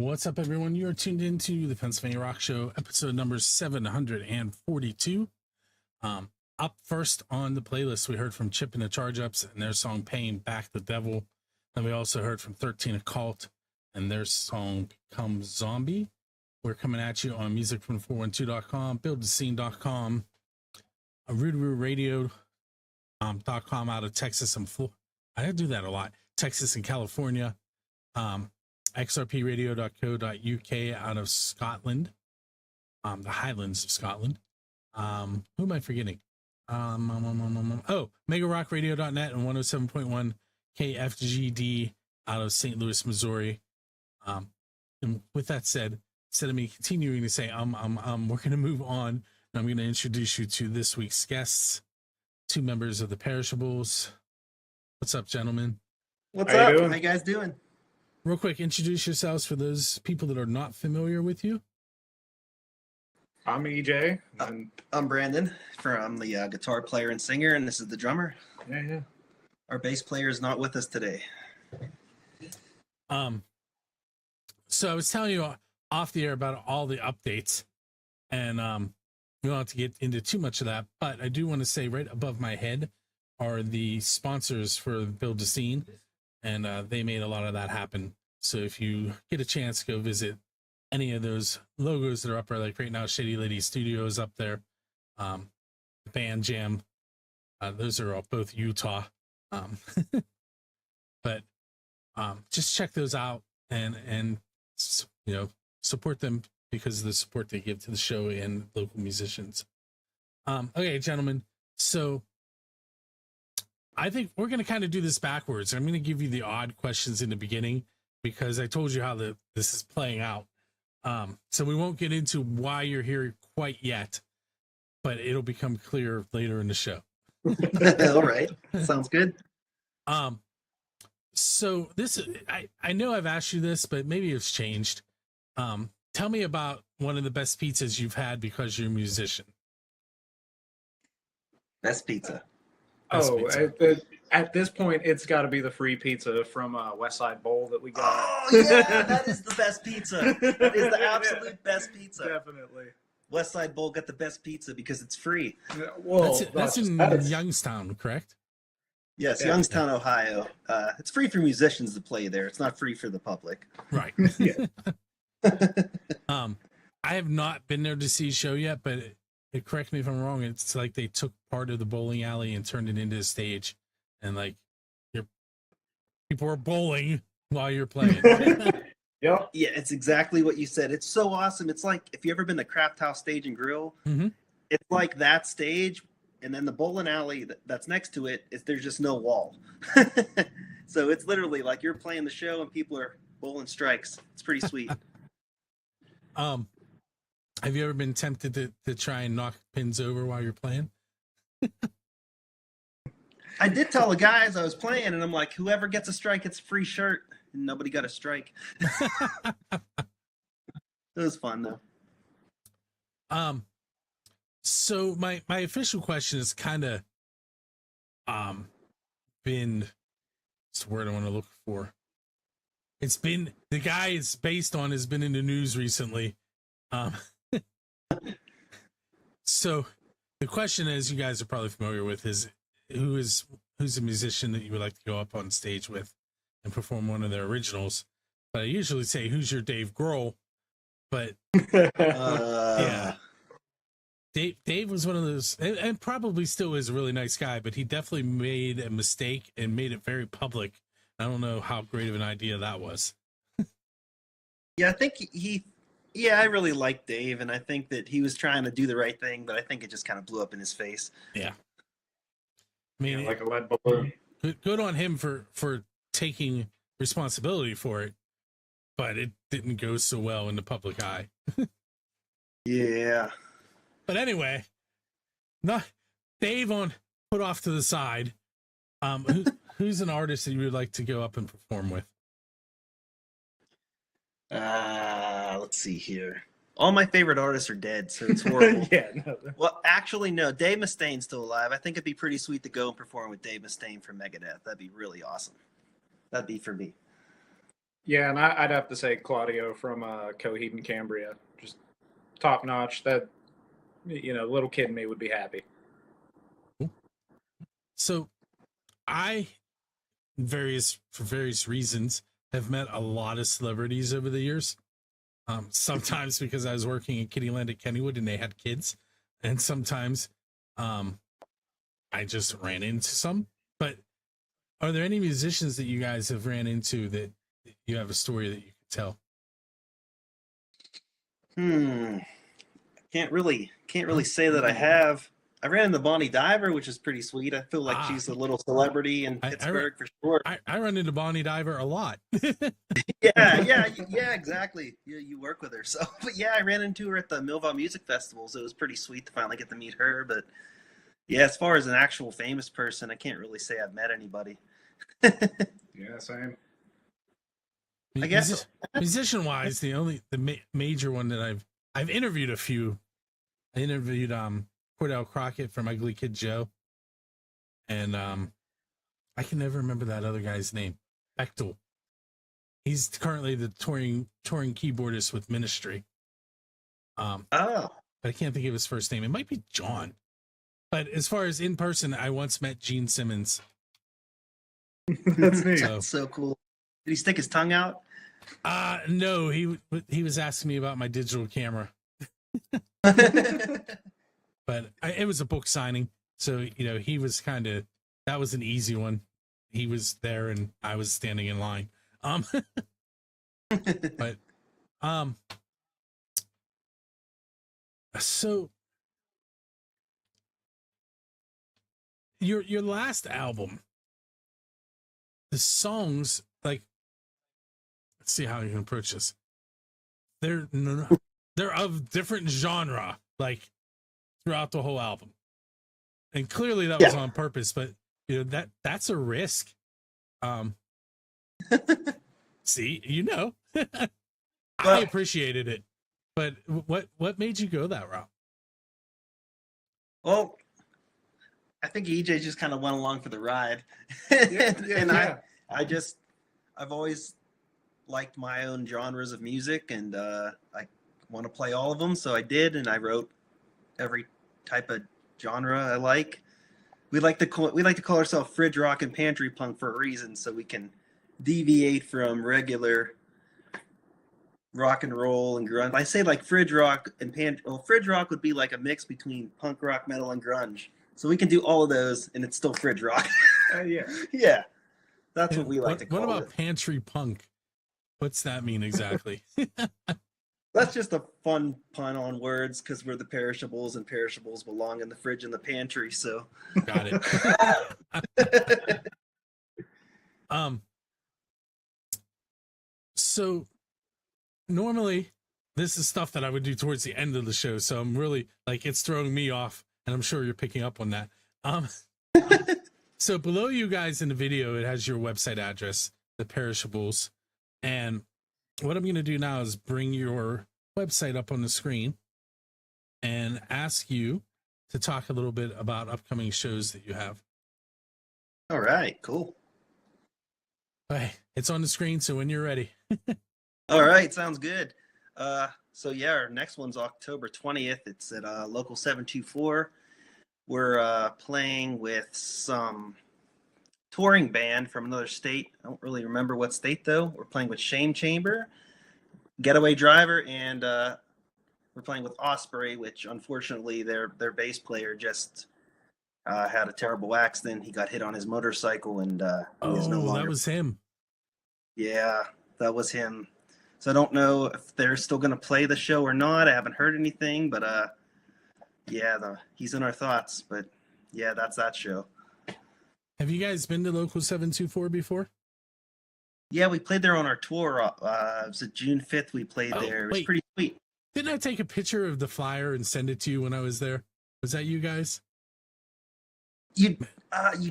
What's up, everyone? You are tuned into the Pennsylvania Rock Show, episode number 742. Up first on the playlist, we heard from Chip and the Charge Ups and their song Pain, Back the Devil. And we also heard from 13 Occult and their song Become Zombie. We're coming at you on musicfrom412.com, buildthescene.com, RoodarooRadio.com out of Texas and Florida. I do that a lot. Texas and California. xrpradio.co.uk out of Scotland, the Highlands of Scotland. Who am I forgetting? megarockradio.net and 107.1 KFGD out of St. Louis, Missouri. And with that said, instead of me continuing to say we're going to move on, and I'm going to introduce you to this week's guests, two members of the Parishables. What's up, gentlemen? What's up? How you guys doing? Real quick, introduce yourselves for those people that are not familiar with you. I'm EJ. I'm Brandon. I'm the guitar player and singer, and this is the drummer. Yeah. Our bass player is not with us today. So I was telling you off the air about all the updates, and we don't have to get into too much of that, but I do want to say right above my head are the sponsors for Build a Scene. And they made a lot of that happen. So if you get a chance, go visit any of those logos that are up there. Like right now, Shady Lady Studios up there, Band Jam. Those are all both Utah. But just check those out and support them because of the support they give to the show and local musicians. Okay, gentlemen. So I think we're going to kind of do this backwards. I'm going to give you the odd questions in the beginning because I told you how this is playing out. So we won't get into why you're here quite yet, but it'll become clear later in the show. All right. Sounds good. So this, I know I've asked you this, but maybe it's changed. Tell me about one of the best pizzas you've had because you're a musician. Best pizza. At this point, it's got to be the free pizza from Westside Bowl that we got. Oh, yeah, that is the best pizza. That is the absolute best pizza. Definitely. Westside Bowl got the best pizza because it's free. Well, that's in Youngstown, correct? Yes, yeah. Youngstown, Ohio. It's free for musicians to play there. It's not free for the public. Right. Yeah. I have not been there to see a show yet, but correct me if I'm wrong. It's like they took part of the bowling alley and turned it into a stage, and like people are bowling while you're playing. Yeah, it's exactly what you said. It's so awesome. It's like if you ever been to Craft House Stage and Grill, It's like that stage, and then the bowling alley that's next to it there's just no wall. So it's literally like you're playing the show and people are bowling strikes. It's pretty sweet. Have you ever been tempted to try and knock pins over while you're playing? I did tell the guys I was playing, and I'm like, whoever gets a strike gets a free shirt. And nobody got a strike. It was fun, though. So my official question is kind of been, what's the word I want to look for? It's been, the guy it's based on has been in the news recently. So the question, as you guys are probably familiar with, is who's a musician that you would like to go up on stage with and perform one of their originals? But I usually say, who's your Dave Grohl? But yeah, Dave was one of those, and probably still is a really nice guy, but he definitely made a mistake and made it very public. I don't know how great of an idea that was. Yeah, I think I really like Dave, and I think that he was trying to do the right thing, but I think it just kind of blew up in his face. Yeah. I mean, like a lead balloon. Good on him for taking responsibility for it, but it didn't go so well in the public eye. Yeah. But anyway, not Dave on put off to the side. Who's an artist that you would like to go up and perform with? Let's see here. All my favorite artists are dead, so it's horrible. No. Well, actually, no. Dave Mustaine's still alive. I think it'd be pretty sweet to go and perform with Dave Mustaine from Megadeth. That'd be really awesome. That'd be for me. Yeah, and I'd have to say Claudio from Coheed and Cambria, just top notch. That little kid in me would be happy. So I, for various reasons, have met a lot of celebrities over the years. Sometimes because I was working in Kittyland at Kennywood and they had kids, and sometimes I just ran into some. But are there any musicians that you guys have ran into that you have a story that you could tell? Can't really say that I have. I ran into Bonnie Diver, which is pretty sweet. I feel like she's a little celebrity in Pittsburgh for sure. I run into Bonnie Diver a lot. yeah, exactly. You work with her, so. But yeah, I ran into her at the Millville Music Festival, so it was pretty sweet to finally get to meet her. But yeah, as far as an actual famous person, I can't really say I've met anybody. Yeah, same. I guess musician-wise, the major one that I've interviewed a few. I interviewed Cordell Crockett from Ugly Kid Joe, and I can never remember that other guy's name. Bechtel. He's currently the touring keyboardist with Ministry. But I can't think of his first name. It might be John. But as far as in person, I once met Gene Simmons. That's neat. That's so cool. Did he stick his tongue out? No, he was asking me about my digital camera. But it was a book signing, so he was that was an easy one. He was there and I was standing in line. But so your last album, the songs, like, let's see how you can approach this. They're of different genre, like, throughout the whole album, and clearly that was on purpose. But that's a risk. See, I appreciated it, but what made you go that route? Well, I think EJ just kind of went along for the ride, I've always liked my own genres of music, and I want to play all of them, so I did, and I wrote every type of genre I like. We like to call ourselves fridge rock and pantry punk for a reason, so we can deviate from regular rock and roll and grunge. I say like fridge rock and fridge rock would be like a mix between punk rock, metal, and grunge. So we can do all of those, and it's still fridge rock. Yeah. That's what we like to call it. What about pantry punk? What's that mean exactly? That's just a fun pun on words because we're the Perishables, and perishables belong in the fridge and the pantry. So got it. So normally this is stuff that I would do towards the end of the show. So I'm really it's throwing me off, and I'm sure you're picking up on that. So below you guys in the video, it has your website address, the Parishables. And what I'm going to do now is bring your website up on the screen and ask you to talk a little bit about upcoming shows that you have. All right, cool. Okay, it's on the screen, so when you're ready. All right, sounds good. So yeah, our next one's October 20th. It's at Local 724. We're playing with some touring band from another state. I don't really remember what state, though. We're playing with Shame Chamber, Getaway Driver, and we're playing with Osprey, which unfortunately their bass player just had a terrible accident. He got hit on his motorcycle, and he is no longer. That was him. Yeah, that was him. So I don't know if they're still going to play the show or not. I haven't heard anything, but he's in our thoughts. But yeah, that's that show. Have you guys been to Local 724 before? Yeah, we played there on our tour. It was June 5th we played there. It was pretty sweet. Didn't I take a picture of the flyer and send it to you when I was there? Was that you guys? You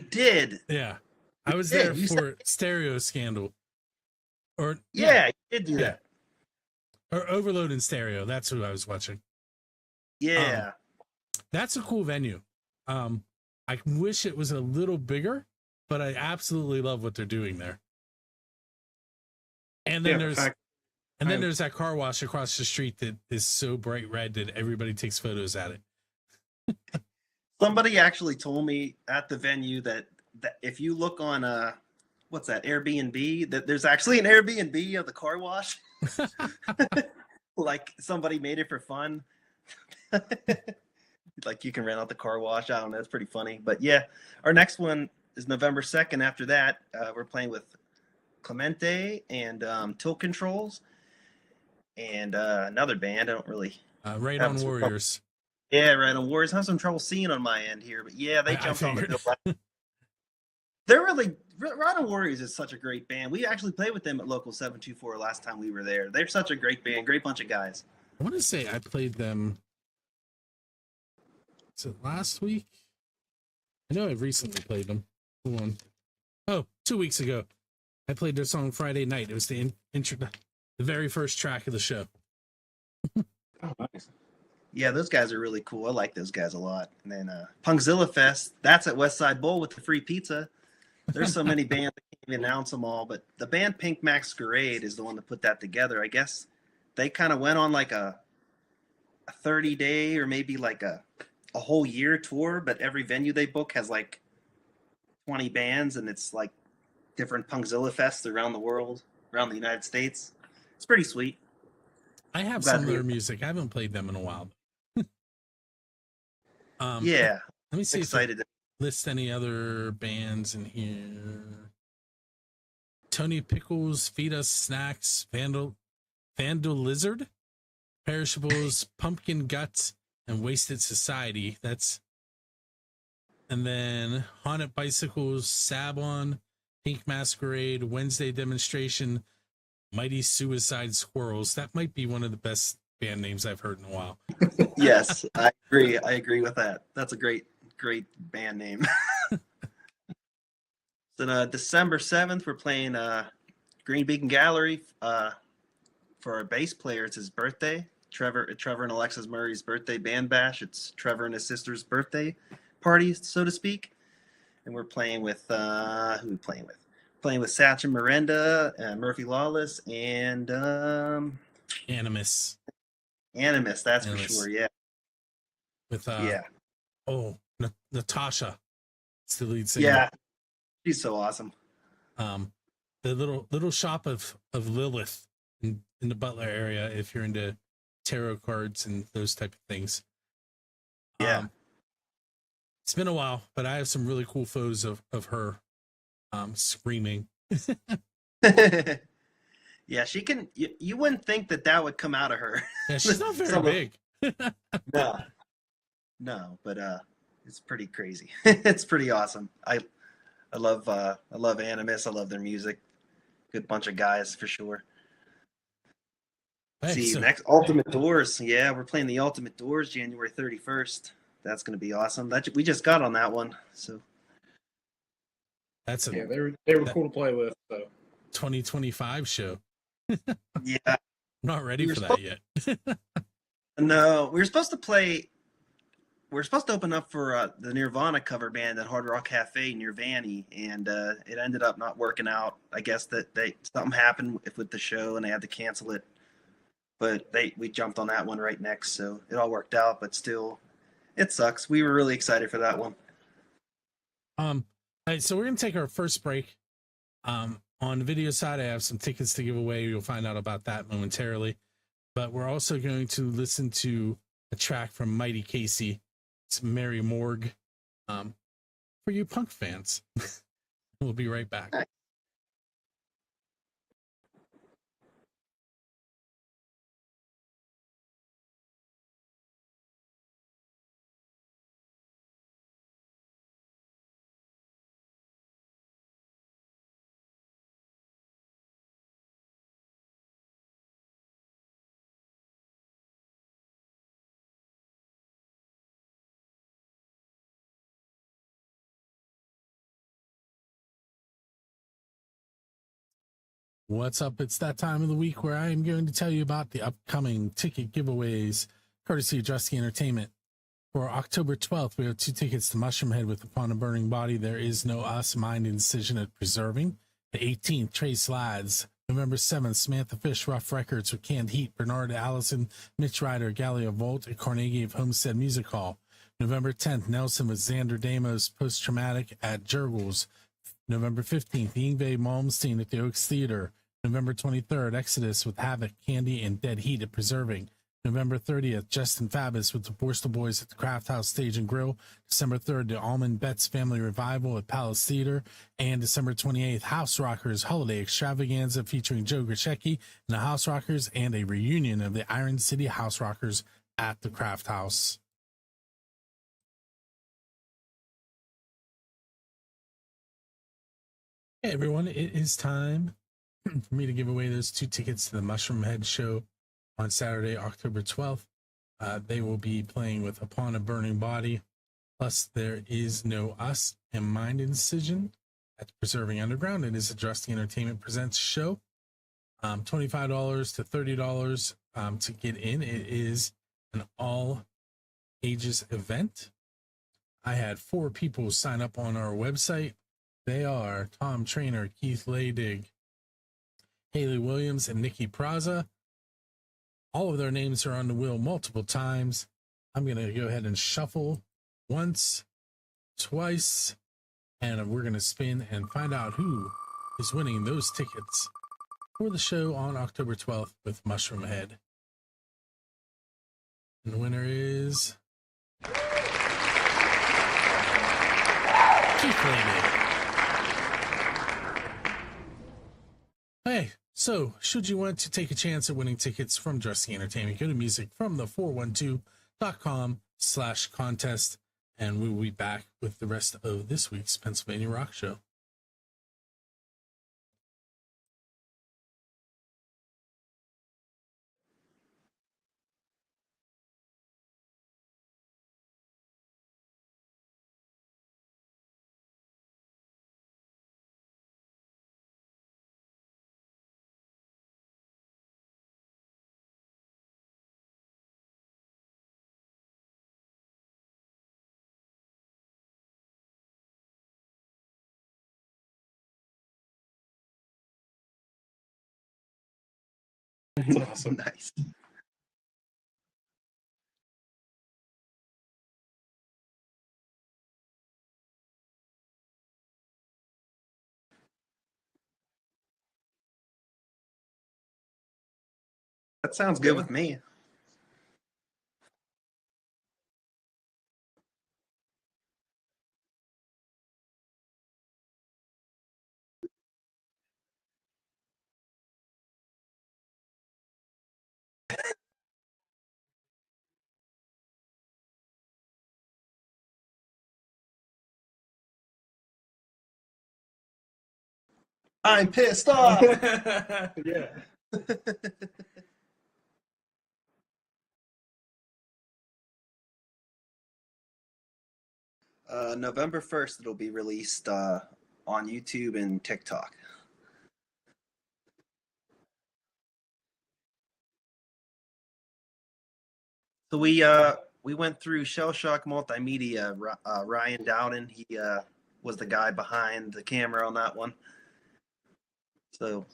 did. Yeah. I was there for Stereo Scandal. Or yeah, you did do that. Or Overload and Stereo. That's who I was watching. Yeah. That's a cool venue. I wish it was a little bigger, but I absolutely love what they're doing there. And then in fact, there's that car wash across the street that is so bright red that everybody takes photos at it. Somebody actually told me at the venue that if you look on what's that, Airbnb, that there's actually an Airbnb of the car wash. Like somebody made it for fun. Like you can rent out the car wash. I don't know. It's pretty funny. But yeah, our next one is November 2nd. After that, we're playing with Clemente and Tilt Controls and another band. I don't really. Right on Warriors. Yeah, Right on Warriors. I have some trouble seeing on my end here, but yeah, they jumped on the bill. They're really Right on Warriors is such a great band. We actually played with them at Local 724 last time we were there. They're such a great band, great bunch of guys. I want to say I played them. Is it last week? I know I've recently played them. Hold on. Oh, 2 weeks ago. I played their song Friday Night. It was the very first track of the show. Oh, nice. Yeah, those guys are really cool. I like those guys a lot. And then Punkzilla Fest, that's at Westside Bowl with the free pizza. There's so many bands, I can't even announce them all, but the band Pink Masquerade is the one that put that together. I guess they kind of went on like a 30-day or maybe like a whole year tour, but every venue they book has like 20 bands, and it's like different Punkzilla Fests around the world, around the United States. It's pretty sweet. I have some of their music. I haven't played them in a while. Yeah. Let me see Excited. if I list any other bands in here. Tony Pickles, Feed Us Snacks, Vandal Lizard, Perishables, Pumpkin Guts, and Wasted Society. And then Haunted Bicycles, Sabon, Pink Masquerade, Wednesday Demonstration, Mighty Suicide Squirrels. That might be one of the best band names I've heard in a while. Yes, I agree. I agree with that. That's a great band name. Then December 7th, we're playing Green Beacon Gallery for our bass player. It's his birthday. Trevor and Alexis Murray's birthday band bash. It's Trevor and his sister's birthday party, so to speak. And we're playing with who are we playing with? Playing with Satch and Miranda, Murphy Lawless, and Animus. That's for sure. Yeah. With Natasha. It's the lead singer. Yeah. She's so awesome. The little shop of Lilith in the Butler area, if you're into tarot cards and those type of things. Yeah. It's been a while, but I have some really cool photos of her screaming. Yeah, she can. You wouldn't think that would come out of her. Yeah, she's not very big. No, but it's pretty crazy. It's pretty awesome. I love Animus. I love their music. Good bunch of guys for sure. Next Ultimate Doors. Yeah, we're playing the Ultimate Doors January 31st. That's going to be awesome. We just got on that one, so they were cool to play with. So 2025 show. Yeah, I'm not ready for that yet. No, we were supposed to play. We're supposed to open up for the Nirvana cover band at Hard Rock Cafe near Vanny, and it ended up not working out. I guess that something happened with the show, and they had to cancel it. But we jumped on that one right next, so it all worked out. But still, it sucks. We were really excited for that one. All right, so we're gonna take our first break. On the video side, I have some tickets to give away. You'll find out about that momentarily. But we're also going to listen to a track from Mighty Casey. It's Mary Morgue. For you punk fans. We'll be right back. Right. What's up? It's that time of the week where I am going to tell you about the upcoming ticket giveaways, courtesy of Drusky Entertainment. For October 12th, we have 2 tickets to Mushroomhead with Upon a Burning Body. There is no us, mind, and decision at preserving. The 18th, Trey Slides November 7th, Samantha Fish, Rough Records with Canned Heat, Bernard Allison, Mitch Ryder, Gallia Volt at Carnegie of Homestead Music Hall. November 10th, Nelson with Xander Damos, Post Traumatic at Jurgles. November 15th, Yngwie Malmsteen at the Oaks Theater. November 23rd, Exodus with Havoc, Candy, and Dead Heat at Preserving. November 30th, Justin Fabus with the Borstal Boys at the Craft House Stage and Grill. December 3rd, the Almond Betts Family Revival at Palace Theater. And December 28th, House Rockers Holiday Extravaganza featuring Joe Grishecki and the House Rockers, and a reunion of the Iron City House Rockers at the Craft House. Hey everyone, it is time for me to give away those 2 tickets to the Mushroom Head show on Saturday, October 12th. They will be playing with Upon a Burning Body. Plus, there is no Us and Mind Incision at Preserving Underground. It is a Drusty Entertainment Presents show. $25 to $30 to get in. It is an all ages event. I had 4 people sign up on our website. They are Tom Trainer, Keith Laydig, Haley Williams, and Nikki Praza. All of their names are on the wheel multiple times. I'm going to go ahead and shuffle once, twice, and we're going to spin and find out who is winning those tickets for the show on October 12th with Mushroom Head. And the winner is Keith Laydig. Hey, so should you want to take a chance at winning tickets from Drusty Entertainment, go to musicfromthe412.com/contest, and we will be back with the rest of this week's Pennsylvania Rock Show. That's awesome. Nice. That sounds good with me. I'm pissed off. Yeah. November 1st, it'll be released on YouTube and TikTok. So we went through Shell Shock Multimedia. Ryan Dowden, he was the guy behind the camera on that one. So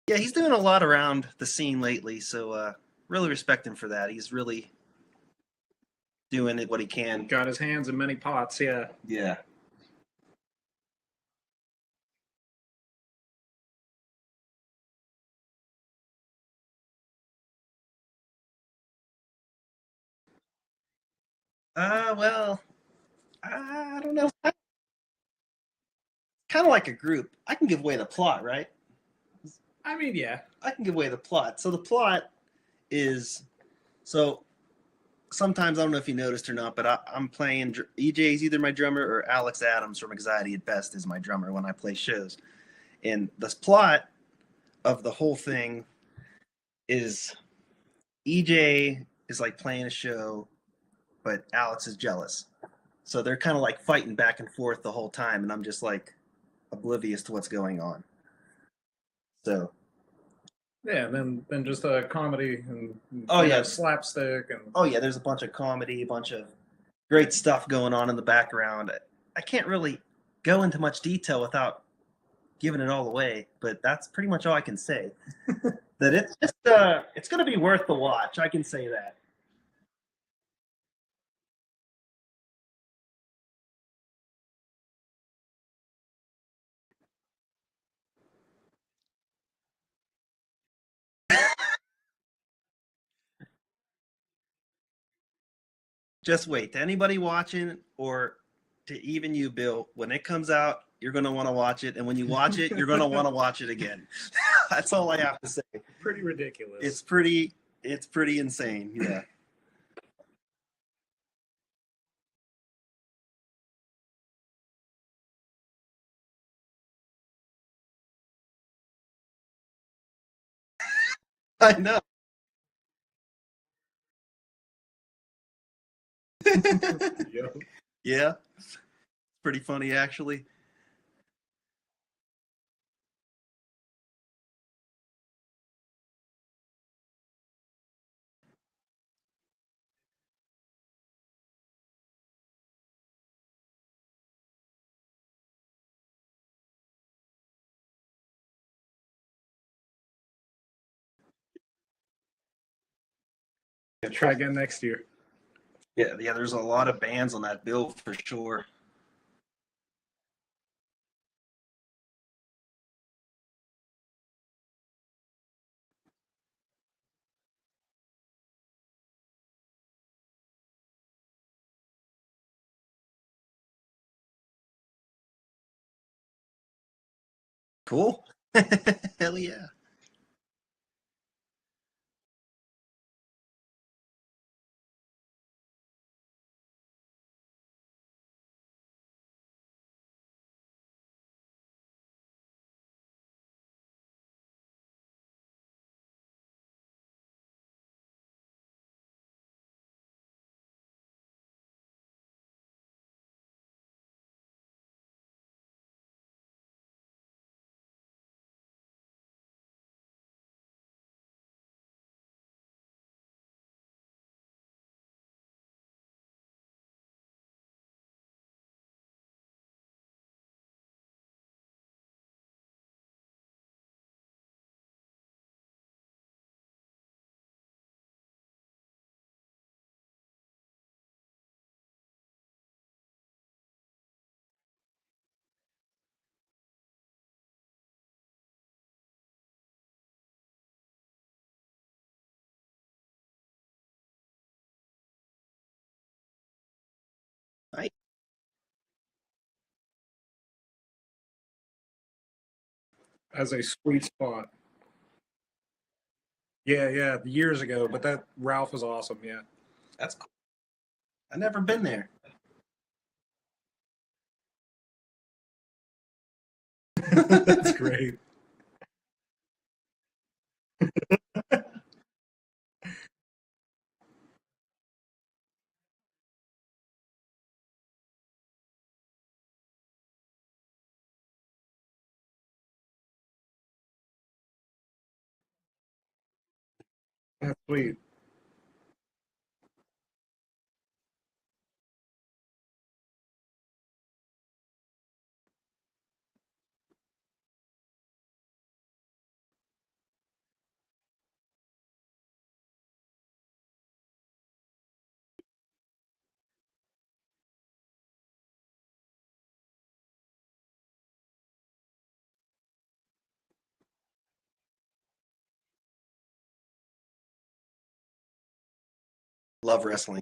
yeah, he's doing a lot around the scene lately. So really respect him for that. He's really doing what he can. Got his hands in many pots, yeah. Yeah. Well, I don't know. Kind of like a group. I can give away the plot, right? I mean, yeah. I can give away the plot. So the plot is, so sometimes, I don't know if you noticed or not, but I'm playing, EJ's either my drummer or Alex Adams from Anxiety at Best is my drummer when I play shows. And the plot of the whole thing is EJ is like playing a show, but Alex is jealous. So they're kind of like fighting back and forth the whole time, and I'm just like oblivious to what's going on. So yeah, and then just a comedy and slapstick and there's a bunch of comedy, a bunch of great stuff going on in the background. I can't really go into much detail without giving it all away, but that's pretty much all I can say. That it's just it's going to be worth the watch. I can say that. Just wait. To anybody watching, or to even you, Bill, when it comes out, you're going to want to watch it, and when you watch it, you're going to want to watch it again. That's all I have to say. Pretty ridiculous. It's pretty insane. Yeah. I know. Yep. Yeah. It's pretty funny, actually. Yeah, try again next year. Yeah, there's a lot of bands on that bill for sure. Cool. Hell yeah. Right. As a sweet spot. Yeah, years ago, but that Ralph was awesome. Yeah. That's cool. I've never been there. That's great. That's sweet. Love wrestling.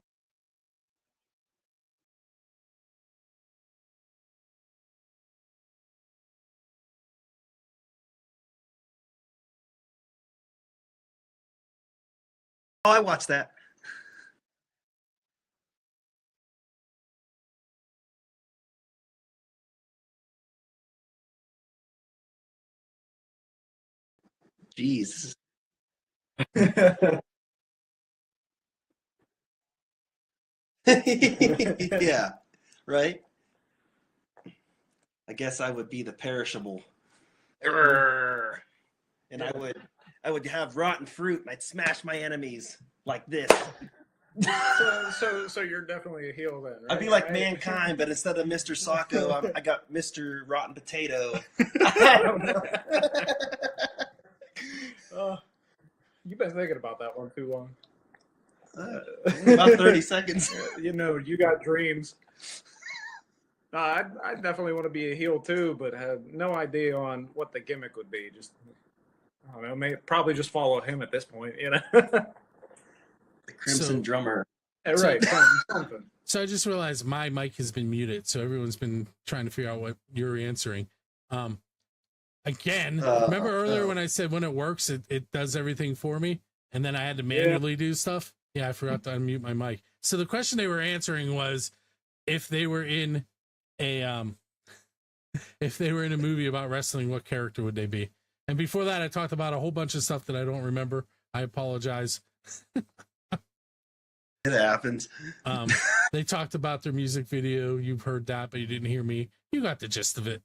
Oh, I watched that. Jeez. Yeah. Right. I guess I would be the perishable. Urgh. And I would have rotten fruit and I'd smash my enemies like this. So you're definitely a heel then, right? I'd be like Mankind, but instead of Mr. Socko, I got Mr. Rotten Potato. I don't know. You've been thinking about that one too long. About 30 seconds. You know, you got dreams. I definitely want to be a heel too, but have no idea on what the gimmick would be. Just, I don't know, probably just follow him at this point, you know? The Crimson Drummer. Right. Something. So I just realized my mic has been muted, so everyone's been trying to figure out what you're answering. Again, remember earlier when I said when it works, it does everything for me, and then I had to manually do stuff? Yeah, I forgot to unmute my mic. So the question they were answering was if they were in a movie about wrestling, what character would they be? And before that, I talked about a whole bunch of stuff that I don't remember. I apologize. It happens. They talked about their music video. You've heard that, but you didn't hear me. You got the gist of it.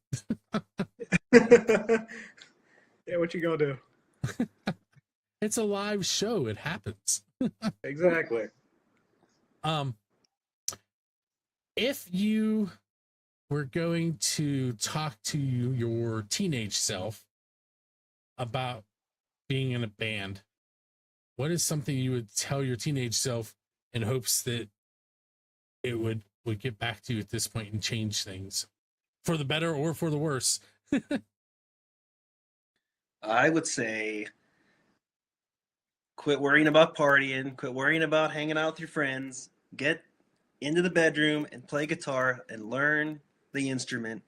Yeah, what you gonna do? It's a live show. It happens. Exactly. If you were going to talk to your teenage self about being in a band, what is something you would tell your teenage self in hopes that it would get back to you at this point and change things for the better or for the worse? I would say quit worrying about partying, quit worrying about hanging out with your friends, get into the bedroom and play guitar and learn the instrument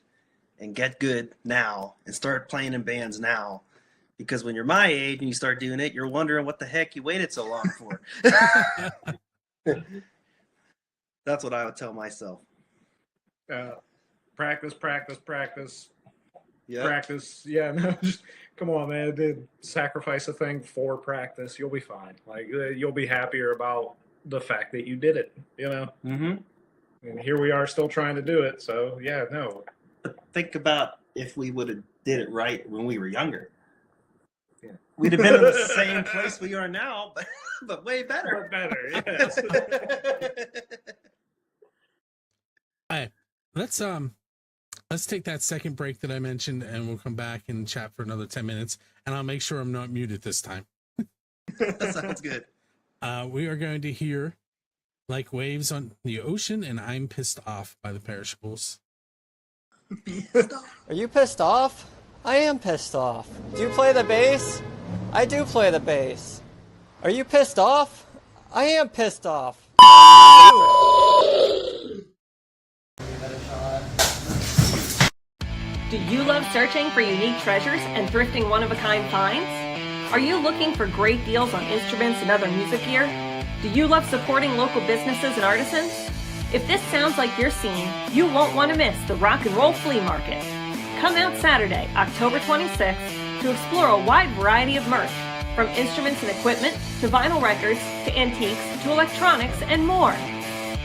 and get good now and start playing in bands now. Because when you're my age and you start doing it, you're wondering what the heck you waited so long for. That's what I would tell myself. Practice. Yeah. Practice. Yeah, no, just come on, man. Dude, sacrifice a thing for practice. You'll be fine. Like, you'll be happier about the fact that you did it, you know? Mm-hmm. And here we are still trying to do it. So, yeah, no. But think about if we would have did it right when we were younger. Yeah. We'd have been in the same place we are now, but way better. Yes. All right, let's take that second break that I mentioned, and we'll come back and chat for another 10 minutes, and I'll make sure I'm not muted this time. That sounds good. We are going to hear Like Waves on the Ocean and I'm Pissed Off by the Perishables. Are you pissed off? I am pissed off. Do you play the bass? I do play the bass. Are you pissed off? I am pissed off. Do you love searching for unique treasures and thrifting one-of-a-kind finds? Are you looking for great deals on instruments and other music gear? Do you love supporting local businesses and artisans? If this sounds like your scene, you won't want to miss the Rock and Roll Flea Market. Come out Saturday, October 26th, to explore a wide variety of merch, from instruments and equipment, to vinyl records, to antiques, to electronics, and more.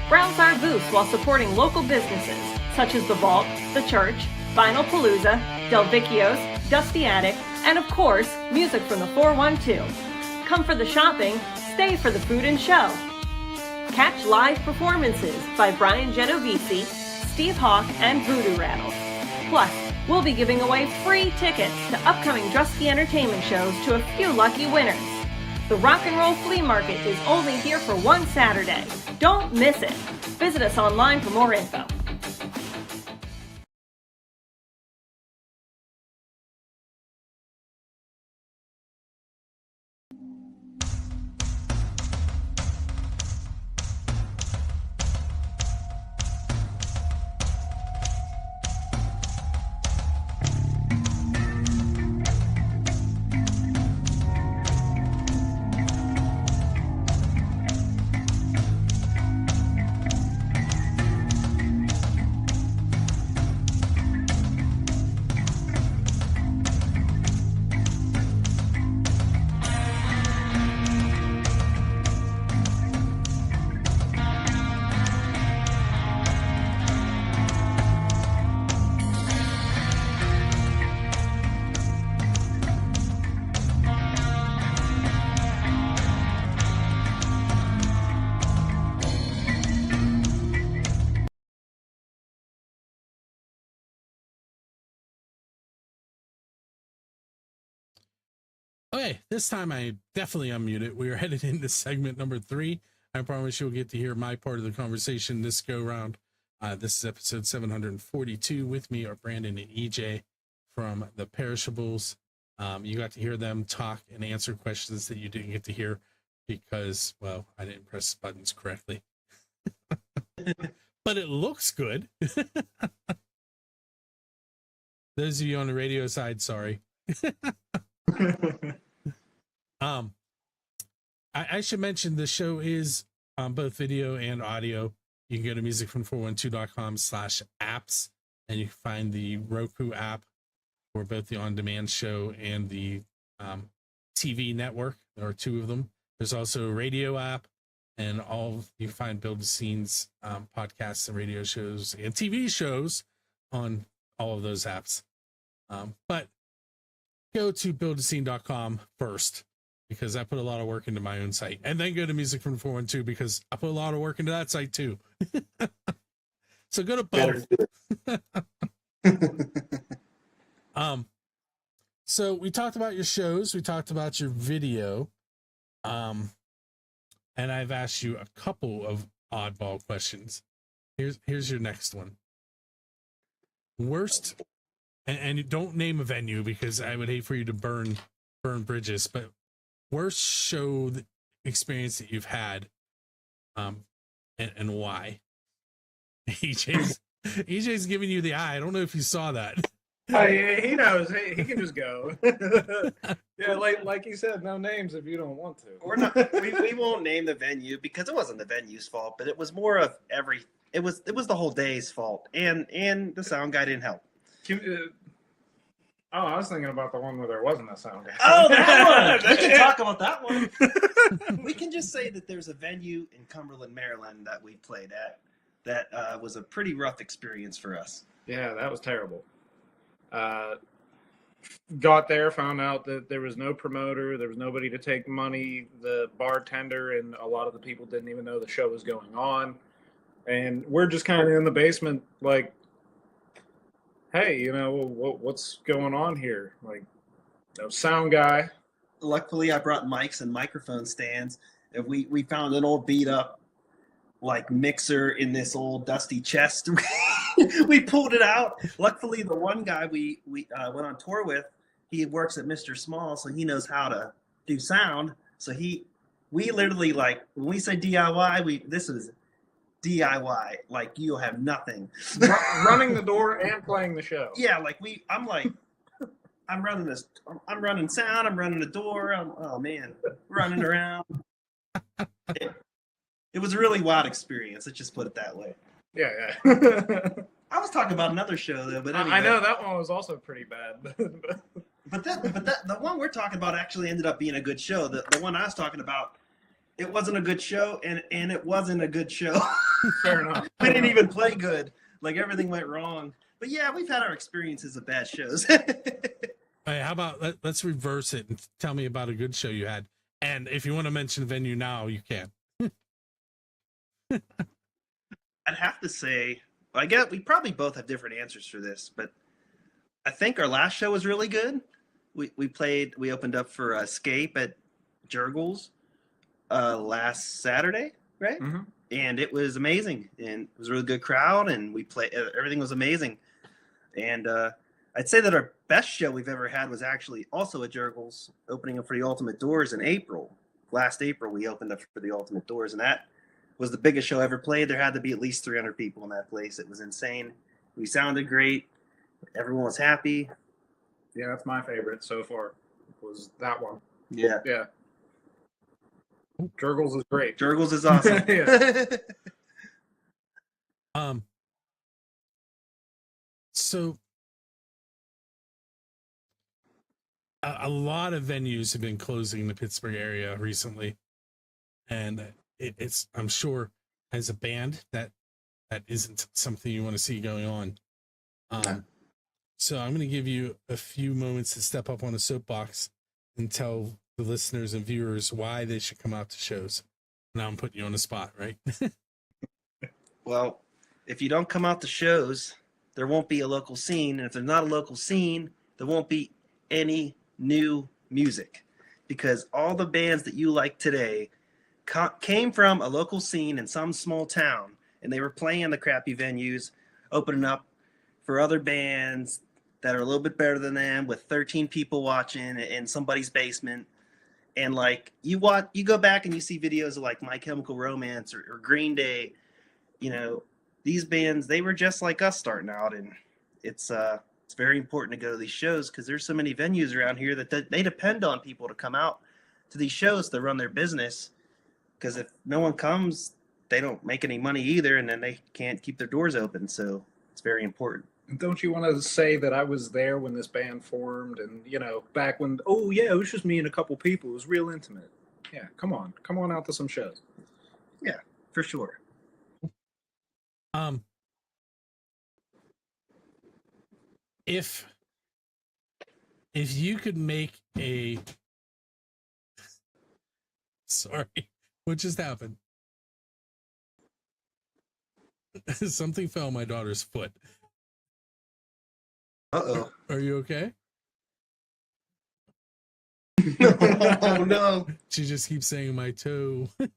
Browse our booths while supporting local businesses, such as The Vault, The Church, Vinyl Palooza, Del Vecchio's, Dusty Attic, and of course, music from the 412. Come for the shopping, stay for the food and show. Catch live performances by Brian Genovese, Steve Hawk, and Voodoo Rattle. Plus, we'll be giving away free tickets to upcoming Drusky Entertainment shows to a few lucky winners. The Rock and Roll Flea Market is only here for one Saturday. Don't miss it. Visit us online for more info. Okay, this time I definitely unmuted. We are headed into segment number 3. I promise you'll get to hear my part of the conversation this go round. This is episode 742. With me are Brandon and EJ from the Parishables. You got to hear them talk and answer questions that you didn't get to hear because, well, I didn't press buttons correctly. But it looks good. Those of you on the radio side, sorry. I should mention the show is on both video and audio. You can go to musicfrom412.com/apps and you can find the Roku app for both the on-demand show and the TV network. There are 2 of them. There's also a radio app, and you can find Build the Scenes podcasts and radio shows and TV shows on all of those apps. But go to buildascene.com first, because I put a lot of work into my own site, and then go to Music from 412 because I put a lot of work into that site too. So go to both. So we talked about your shows, we talked about your video, and I've asked you a couple of oddball questions. Here's your next one. Worst, and don't name a venue because I would hate for you to burn bridges, but worst show experience that you've had, and why? EJ's giving you the eye. I don't know if you saw that. He knows. He can just go. Yeah, like you said, no names if you don't want to. We're not. We won't name the venue because it wasn't the venue's fault, but it was more of It was the whole day's fault, and the sound guy didn't help. I was thinking about the one where there wasn't a sound guy. Oh, that one! We can talk about that one. We can just say that there's a venue in Cumberland, Maryland that we played at that was a pretty rough experience for us. Yeah, that was terrible. Got there, found out that there was no promoter, there was nobody to take money. The bartender and a lot of the people didn't even know the show was going on. And we're just kind of in the basement like, hey, what's going on here? Like, no sound guy. Luckily, I brought mics and microphone stands, and we found an old beat up like mixer in this old dusty chest. We pulled it out. Luckily, the one guy we went on tour with, he works at Mr. Small, so he knows how to do sound. So we literally, like, when we say DIY, this is DIY. Like, you'll have nothing. Running the door and playing the show. Yeah, I'm running sound. I'm running the door. Running around. It was a really wild experience. Let's just put it that way. Yeah. I was talking about another show though, but anyway. I know that one was also pretty bad. But the one we're talking about actually ended up being a good show. The one I was talking about, it wasn't a good show, and it wasn't a good show. Fair enough. We didn't even play good. Like, everything went wrong. But yeah, we've had our experiences of bad shows. Hey, how about let's reverse it and tell me about a good show you had. And if you want to mention the venue now, you can. I'd have to say, I guess we probably both have different answers for this, but I think our last show was really good. We opened up for Escape at Jurgles last Saturday, right? Mm-hmm. And it was amazing, and it was a really good crowd, and everything was amazing. And I'd say that our best show we've ever had was actually also at Jurgles, opening up for the Ultimate Doors in April. Last April, we opened up for the Ultimate Doors, and that was the biggest show ever played. There had to be at least 300 people in that place. It was insane. We sounded great. Everyone was happy. Yeah, that's my favorite so far. Was that one? Yeah. Yeah. Jurgles is great. Jurgles is awesome. So a lot of venues have been closing in the Pittsburgh area recently, and it's, I'm sure, as a band that isn't something you want to see going on. So I'm going to give you a few moments to step up on a soapbox and tell the listeners and viewers why they should come out to shows. Now I'm putting you on the spot, right? Well, if you don't come out to shows, there won't be a local scene. And if there's not a local scene, there won't be any new music. because all the bands that you like today came from a local scene in some small town, and they were playing in the crappy venues, opening up for other bands that are a little bit better than them with 13 people watching in somebody's basement. And like you go back and you see videos of like My Chemical Romance or Green Day, you know, these bands, they were just like us starting out. And it's very important to go to these shows because there's so many venues around here that they depend on people to come out to these shows to run their business. Because if no one comes, they don't make any money either, and then they can't keep their doors open. So it's very important. Don't you want to say that I was there when this band formed, and you know, back when? Oh yeah, it was just me and a couple people. It was real intimate. Yeah, come on out to some shows. Yeah, for sure. If you could make a sorry, what just happened? Something fell on my daughter's foot. Uh-oh. Are you okay? Oh no. She just keeps saying my toe. I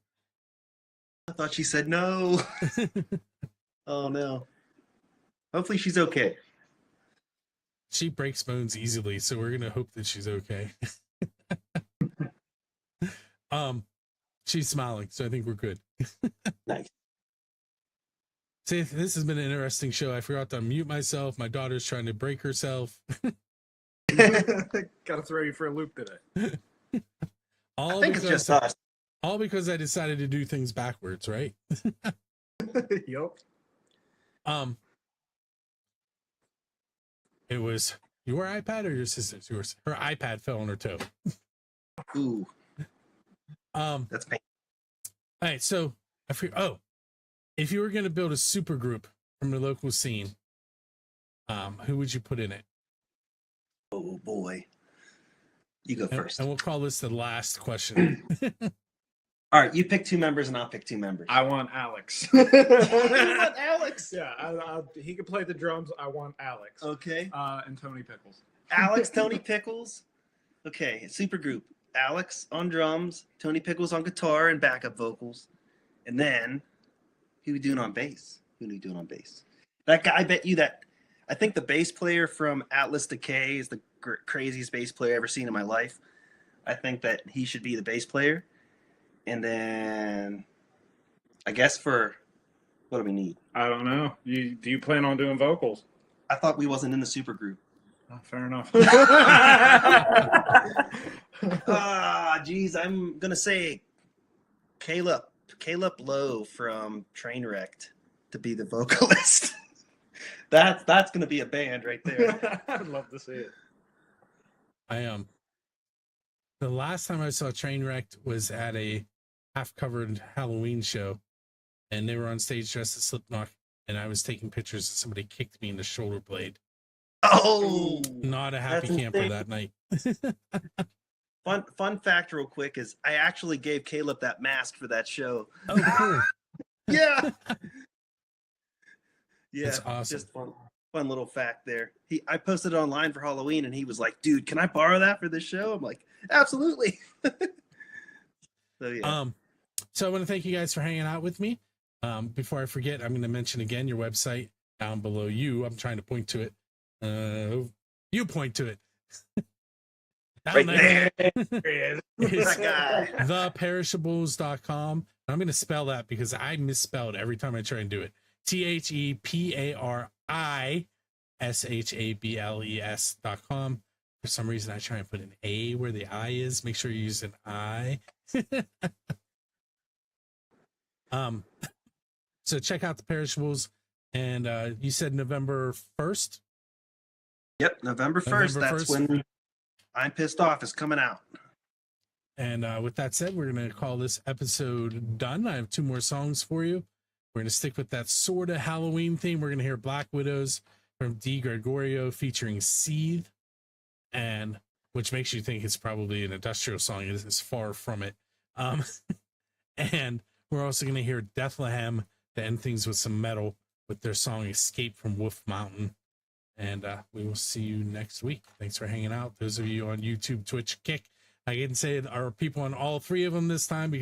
thought she said no. Oh no. Hopefully she's okay. She breaks bones easily, so we're gonna hope that she's okay. She's smiling, so I think we're good. Nice. See, this has been an interesting show. I forgot to unmute myself. My daughter's trying to break herself. Gotta throw you for a loop today. I think it's just us. All because I decided to do things backwards, right? Yup. It was your iPad or your sister's? Yours. Her iPad fell on her toe. Ooh. That's painful. All right, so if you were going to build a super group from the local scene, who would you put in it? Oh boy. You go first. And we'll call this the last question. All right, you pick 2 members and I'll pick 2 members. I want Alex. You want Alex? Yeah, he can play the drums. I want Alex. Okay. And Tony Pickles. Alex, Tony Pickles. Okay, super group. Alex on drums, Tony Pickles on guitar and backup vocals. And then, who are we doing on bass? That guy, I think the bass player from Atlas Decay is the craziest bass player I've ever seen in my life. I think that he should be the bass player. And then, I guess what do we need? I don't know. Do you plan on doing vocals? I thought we wasn't in the super group. Oh, fair enough. Geez, I'm gonna say Caleb Lowe from Trainwrecked to be the vocalist. That's gonna be a band right there. I'd love to see it. The last time I saw Trainwrecked was at a half-covered Halloween show, and they were on stage dressed as Slipknot, and I was taking pictures, and somebody kicked me in the shoulder blade. Oh, not a happy camper insane. That night. Fun fact real quick is I actually gave Caleb that mask for that show. Oh, cool. Yeah. Yeah. That's awesome. Just fun little fact there. I posted it online for Halloween and he was like, dude, can I borrow that for this show? I'm like, absolutely. So yeah. So I want to thank you guys for hanging out with me. Before I forget, I'm going to mention again your website down below you. I'm trying to point to it. You point to it. Right there. It's theperishables.com. I'm going to spell that because I misspell it every time I try and do it. TheParishables.com. For some reason, I try and put an A where the I is. Make sure you use an I. So check out the Parishables. And you said November 1st? Yep, November 1st. That's when I'm Pissed Off is coming out. And with that said, we're going to call this episode done. I have 2 more songs for you. We're going to stick with that sort of Halloween theme. We're going to hear Black Widows from D. Gregorio featuring Seethe, and which makes you think it's probably an industrial song. It is far from it. And we're also going to hear Deathlehem to end things with some metal with their song Escape from Wolf Mountain. And we will see you next week. Thanks for hanging out. Those of you on YouTube, Twitch, Kick, I can say our people on all three of them this time because